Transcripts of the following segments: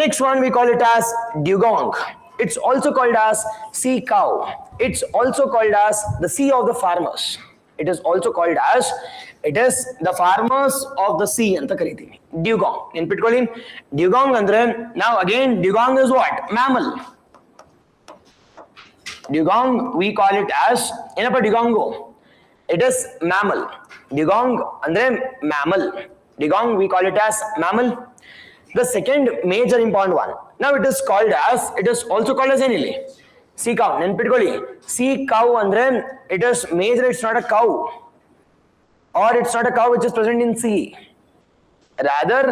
next one we call it as dugong. It's also called as sea cow. It's also called as the sea of the farmers. It is also called as it is the farmers of the sea anta kariತೀವಿ. Dugong ನೆನ್ಪಿಟ್ಕೊಳ್ಳಿ. Dugong ಅಂದ್ರೆ now again dugong is what? Mammal. Dugong we call it as ಏನಪ್ಪ ಡಿಗಾಂಗು? It is mammal. Dugong andre mammal. Dugong we call it as mammal. The second major important one. Now it is also called as anili. Sea cow. ನೆನ್ಪಿಟ್ಕೊಳ್ಳಿ. Sea cow andre it is major, it's not a cow. Or it's not a cow which is present in sea. Rather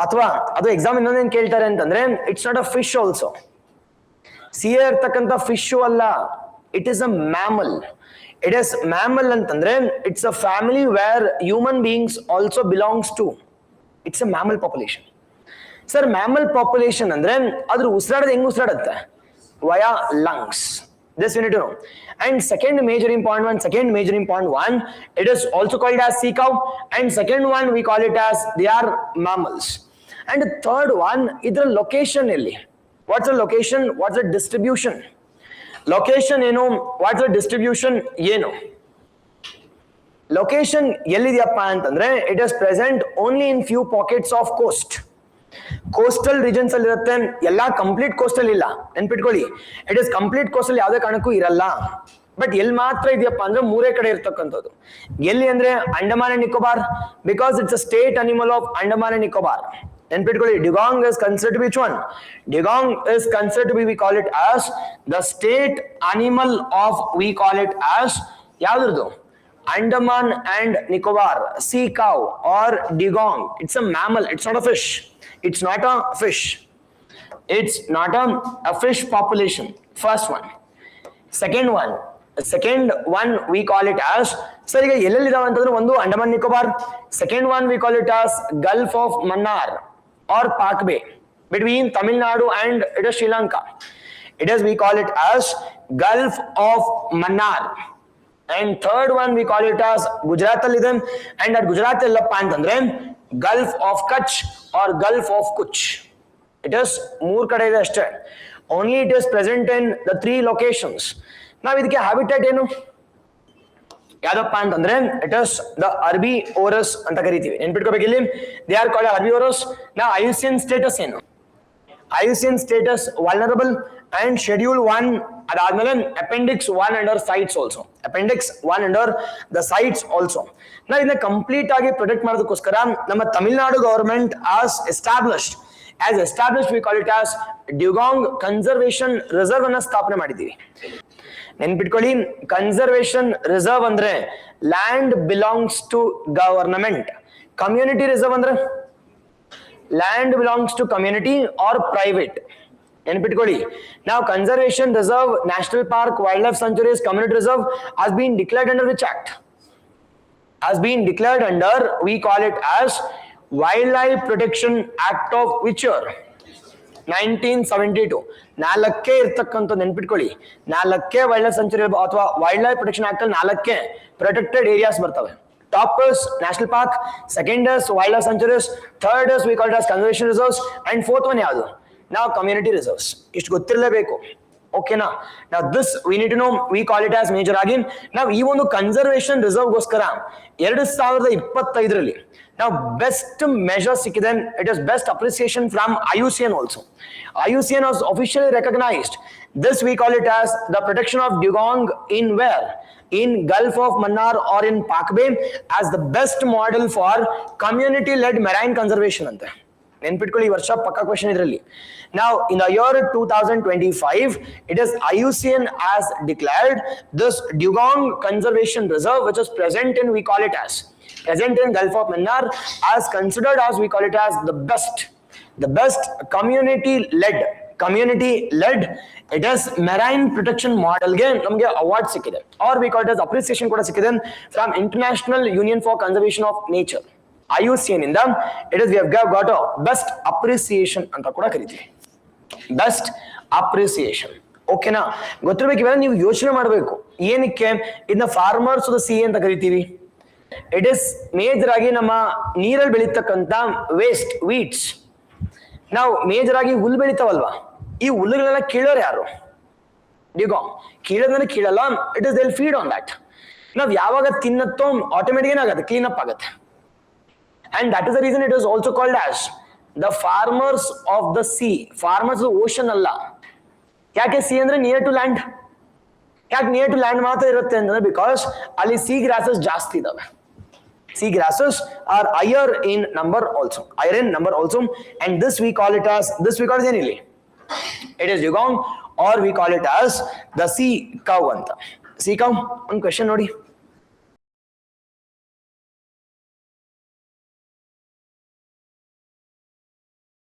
ಅಥವಾ ಅದು exam ಇನ್ನೊಂದೇನು ಕೇಳ್ತಾರೆ ಅಂತಂದ್ರೆ it's not a fish also. Sea ಇರ್ತಕ್ಕಂಥ fish ಅಲ್ಲ, it is a mammal. It is mammal ಅಂತಂದ್ರೆ it's a family where human beings also belongs to. It's a mammal population. Sir mammal population ಅಂದ್ರೆ ಅದ್ರ ಉಸಿರಾಡೋದು ಹೆಂಗ್ ಉಸಿರಾಡುತ್ತೆ? Via lungs. This we need to know. And second major important one, it is also called as sea cow. And second one we call it as they are mammals. And the third one, idra location illi. What's the location? What's the distribution? Location ಏನು, what's the distribution ಏನು? Location ಎಲ್ಲಿದೆಯಪ್ಪ ಅಂತಂದ್ರೆ it is present only in few pockets of coast. Coastal regions ಅಲ್ಲಿ ಇರುತ್ತೆ, ಎಲ್ಲಾ complete coastal ಇಲ್ಲ, ನೆನ್ಪಿಟ್ಕೊಳ್ಳಿ. It is complete coastal ಯಾವುದೇ ಕಾರಣಕ್ಕೂ ಇರಲ್ಲ. ಬಟ್ ಎಲ್ಲಿ ಮಾತ್ರ ಇದೆಯಪ್ಪ ಅಂದ್ರೆ ಮೂರೇ ಕಡೆ ಇರ್ತಕ್ಕಂಥದ್ದು. ಎಲ್ಲಿ ಅಂದ್ರೆ Andaman and Nicobar, because it's a state animal of Andaman and Nicobar. ನೆನ್ಪಿಟ್ಕೊಳ್ಳಿ. Dugong is considered to be which one? Dugong is considered to be we call it as the state animal of we call it as ಯಾವ್ದು? Andaman and Nicobar. Sea cow or dugong. It's a mammal. It's not a fish. It's not a fish. It's not a fish population. First one. Second one we call it as, sir ಈಗ ಎಲ್ಲೆಲ್ಲಿ ಇದಾವೆ ಅಂತಂದ್ರೆ ಒಂದು Andaman Nicobar. Second one we call it as Gulf of Mannar or Park Bay between Tamil Nadu and it is Sri Lanka. It is we call it as Gulf of Mannar. And third one we call it as Gujarat ಅಲ್ಲಿ ಇದೆ. And at Gujarat ಎಲ್ಲಪ್ಪ ಅಂತಂದ್ರೆ Gulf of Kutch or Gulf of Kutch. It is ಮೂರ್ ಕಡೆ ಇದೆ ಅಷ್ಟೇ. Only it is present in the three locations. ನಾವು ಇದಕ್ಕೆ habitat ಏನು ಯಾವ್ದಪ್ಪ ಅಂತಂದ್ರೆ ಇಟ್ ಇಸ್ ದ herbivorous ಅಂತ ಕರಿತೀವಿ. ನೆನ್ಪಿಟ್ಕೋಬೇಕು ಇಲ್ಲಿ. They are called herbivorous. ನಾವು IUCN ಸ್ಟೇಟಸ್ ಏನು? IUCN status vulnerable and schedule 1 ಅದಾದ್ಮೇಲೆ appendix 1 under sites also. Appendix 1 under the sites also. ನಾವು ಇದನ್ನ ಕಂಪ್ಲೀಟ್ ಆಗಿ ಪ್ರೊಟೆಕ್ಟ್ ಮಾಡೋದಕ್ಕೋಸ್ಕರ ನಮ್ಮ Tamil Nadu government established we call it as Dugong Conservation Reserve ಅನ್ನ ಸ್ಥಾಪನೆ ಮಾಡಿದ್ದೀವಿ. ನೆನ್ಪಿಟ್ಕೊಳ್ಳಿ. ಕನ್ಸರ್ವೇಷನ್ ರಿಸರ್ವ್ ಅಂದ್ರೆ land belongs to government. Community reserve ಅಂದ್ರೆ land belongs to community or private. ನೆನ್ಪಿಟ್ಕೊಳ್ಳಿ. Now conservation reserve, national park, wildlife sanctuaries, community reserve has been declared under which act? Has been declared under, we call it as Wildlife Protection Act of which year? 1972. ನಾಲ್ಕೇ ಇರ್ತಕ್ಕಂಥ ನೆನ್ಪಿಟ್ಕೊಳ್ಳಿ. ನಾಲ್ಕೇ wild century ಅಥವಾ wild life protection act ಅಲ್ಲಿ ನಾಲ್ಕೇ protected areas ಬರ್ತವೆ. Top is national park, second is wildlife sanctuaries, third is we call it as conservation reserves, and fourth one ಯಾವುದು? Now community reserves. ಇಷ್ಟು ಗೊತ್ತಿರಲೇಬೇಕು. ಓಕೆನಾ? Now this we need to know, we call it as major ಆಗಿ. ನಾವು ಈ ಒಂದು conservation reserve ಗೋಸ್ಕರ 2025ರಲ್ಲಿ ನಾವು best measure ಸಿಕ್ಕಿದೆ. It is best appreciation from IUCN also. IUCN has officially recognized this, we call it as the protection of dugong in where? In Gulf of Mannar or in Park Bay as the best model for community led marine conservation ante. ನೆನ್ಪಿಟ್ಕೊಳ್ಳಿ. ಈ ವರ್ಷ ಪಕ್ಕ question ಇದರಲ್ಲಿ. Now in the year 2025 it is IUCN has declared this Dugong Conservation Reserve which is present in Gulf of Mannar as considered as we call it as the best community led it is marine protection model ಗೆ ನಮಗೆ award ಸಿಕ್ಕಿದೆ, or we call it as appreciation ಕೂಡ ಸಿಕ್ಕಿದೆ from International Union for Conservation of Nature. IUCN ಇಂದ it is we have got a best appreciation ಅಂತ ಕೂಡ ಕರೀತೀವಿ. Best appreciation. ಓಕೆನಾ? ಗೊತ್ತಿರಬೇಕು. ಇವೆಲ್ಲ ನೀವು ಯೋಚನೆ ಮಾಡಬೇಕು. ಏನಕ್ಕೆ ಇದನ್ನ ಫಾರ್ಮರ್ಸ್ ದ ಸಿ ಅಂತ ಕರಿತೀವಿ? ಇಟ್ ಇಸ್ ಮೇಜರ್ ಆಗಿ ನಮ್ಮ ನೀರಲ್ಲಿ ಬೆಳೀತಕ್ಕಂಥ ವೇಸ್ಟ್ ವೀಟ್ಸ್. ನಾವು ಮೇಜರ್ ಆಗಿ ಹುಲ್ಲು ಬೆಳಿತಾವಲ್ವಾ, ಈ ಹುಲ್ಲುಗಳೆಲ್ಲ ಕೀಳೋರು ಯಾರು? ಡ್ಯೂಗಾಂಗ್. ಕೀಳೋದನ್ನ ಕೀಳಲ್ಲ, it is they'll feed on that. ನಾವ್ ಯಾವಾಗ ತಿನ್ನತ್ತೋ ಆಟೋಮೆಟಿಕ್ ಏನಾಗುತ್ತೆ, ಕ್ಲೀನ್ ಅಪ್ ಆಗುತ್ತೆ. And that is the reason it is also called as the farmers of the sea. Farmers ocean ಅಲ್ಲ. ಯಾಕೆ ಸಿ ಅಂದ್ರೆ ನಿಯರ್ ಟು ಲ್ಯಾಂಡ್? ಯಾಕೆ ನಿಯರ್ ಟು ಲ್ಯಾಂಡ್ ಮಾತ್ರ ಇರುತ್ತೆ ಅಂತಂದ್ರೆ ಬಿಕಾಸ್ ಅಲ್ಲಿ ಸಿ ಗ್ರಾಸಸ್ ಜಾಸ್ತಿ ಇದಾವೆ. Sea grasses are higher in number also, and this we call it as anily. It is dugong, or we call it as the sea cow anta. Sea cow, one question nodi.